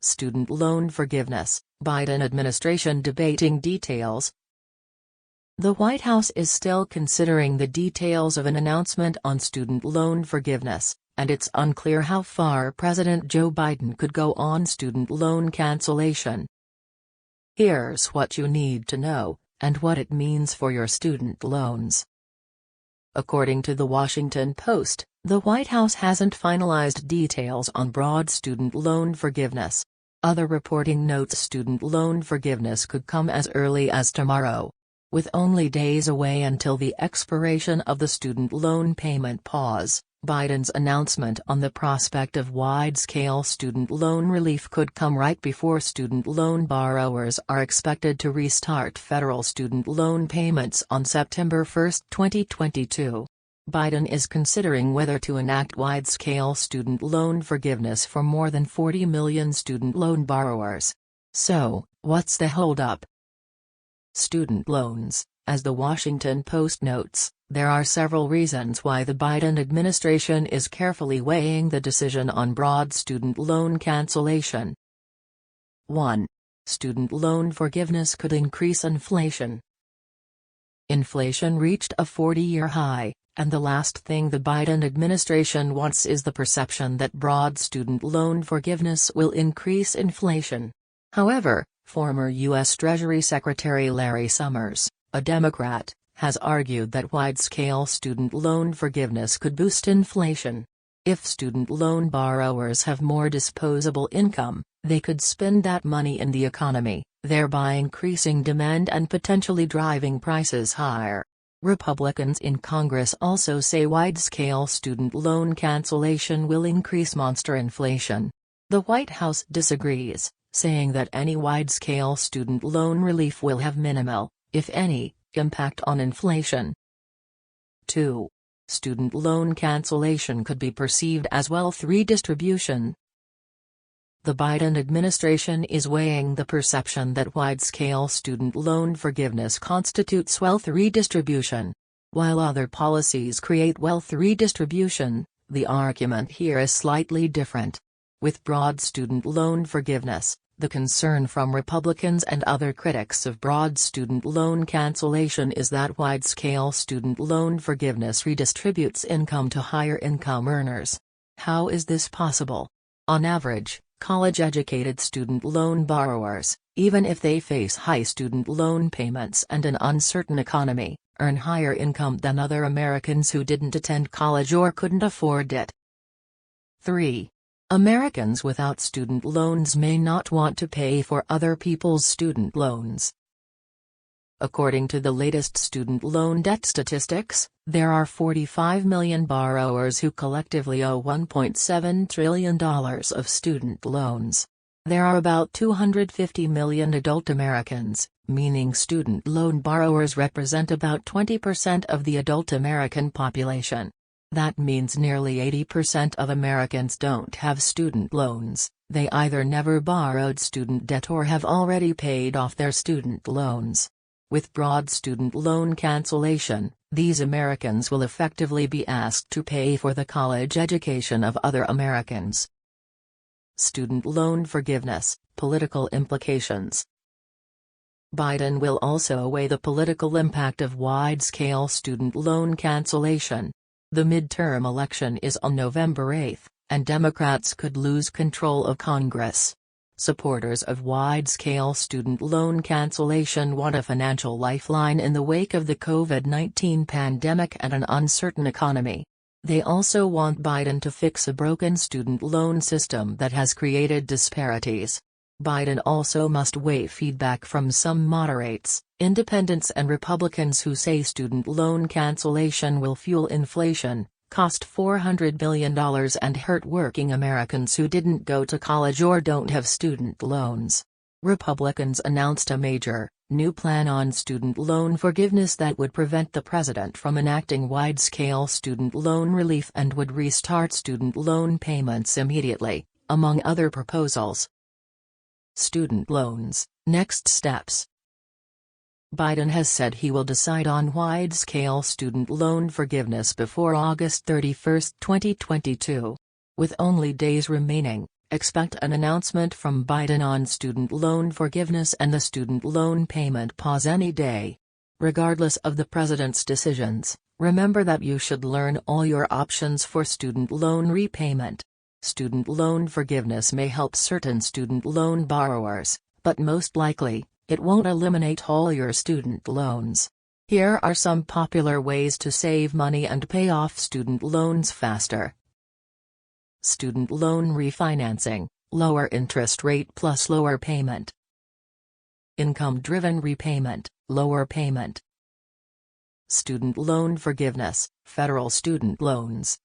Student loan forgiveness, Biden administration debating details. The White House is still considering the details of an announcement on student loan forgiveness, and it's unclear how far President Joe Biden could go on student loan cancellation. Here's what you need to know, and what it means for your student loans. According to The Washington Post, the White House hasn't finalized details on broad student loan forgiveness. Other reporting notes student loan forgiveness could come as early as tomorrow. With only days away until the expiration of the student loan payment pause, Biden's announcement on the prospect of wide-scale student loan relief could come right before student loan borrowers are expected to restart federal student loan payments on September 1, 2022. Biden is considering whether to enact wide-scale student loan forgiveness for more than 40 million student loan borrowers. So, what's the holdup? Student loans. As The Washington Post notes, there are several reasons why the Biden administration is carefully weighing the decision on broad student loan cancellation. 1. Student loan forgiveness could increase inflation. Inflation reached a 40-year high, and the last thing the Biden administration wants is the perception that broad student loan forgiveness will increase inflation. However, former U.S. Treasury Secretary Larry Summers, a Democrat, has argued that wide-scale student loan forgiveness could boost inflation. If student loan borrowers have more disposable income, they could spend that money in the economy, thereby increasing demand and potentially driving prices higher. Republicans in Congress also say wide-scale student loan cancellation will increase monster inflation. The White House disagrees, saying that any wide-scale student loan relief will have minimal, if any, impact on inflation. 2. Student loan cancellation could be perceived as wealth redistribution. The Biden administration is weighing the perception that wide-scale student loan forgiveness constitutes wealth redistribution. While other policies create wealth redistribution, the argument here is slightly different. With broad student loan forgiveness, the concern from Republicans and other critics of broad student loan cancellation is that wide-scale student loan forgiveness redistributes income to higher-income earners. How is this possible? On average, college-educated student loan borrowers, even if they face high student loan payments and an uncertain economy, earn higher income than other Americans who didn't attend college or couldn't afford it. 3. Americans without student loans may not want to pay for other people's student loans. According to the latest student loan debt statistics, there are 45 million borrowers who collectively owe $1.7 trillion of student loans. There are about 250 million adult Americans, meaning student loan borrowers represent about 20% of the adult American population. That means nearly 80% of Americans don't have student loans, they either never borrowed student debt or have already paid off their student loans. With broad student loan cancellation, these Americans will effectively be asked to pay for the college education of other Americans. Student loan forgiveness, political implications. Biden will also weigh the political impact of wide-scale student loan cancellation. The midterm election is on November 8, and Democrats could lose control of Congress. Supporters of wide-scale student loan cancellation want a financial lifeline in the wake of the COVID-19 pandemic and an uncertain economy. They also want Biden to fix a broken student loan system that has created disparities. Biden also must weigh feedback from some moderates, independents and Republicans who say student loan cancellation will fuel inflation, cost $400 billion and hurt working Americans who didn't go to college or don't have student loans. Republicans announced a major, new plan on student loan forgiveness that would prevent the president from enacting wide-scale student loan relief and would restart student loan payments immediately, among other proposals. Student loans, next steps. Biden has said he will decide on wide-scale student loan forgiveness before August 31, 2022. With only days remaining, Expect an announcement from Biden on student loan forgiveness and the student loan payment pause any day. Regardless of the president's decisions, remember that you should learn all your options for student loan repayment. Student loan forgiveness may help certain student loan borrowers, but most likely, it won't eliminate all your student loans. Here are some popular ways to save money and pay off student loans faster. Student loan refinancing, lower interest rate plus lower payment. Income-driven repayment, lower payment. Student loan forgiveness, federal student loans.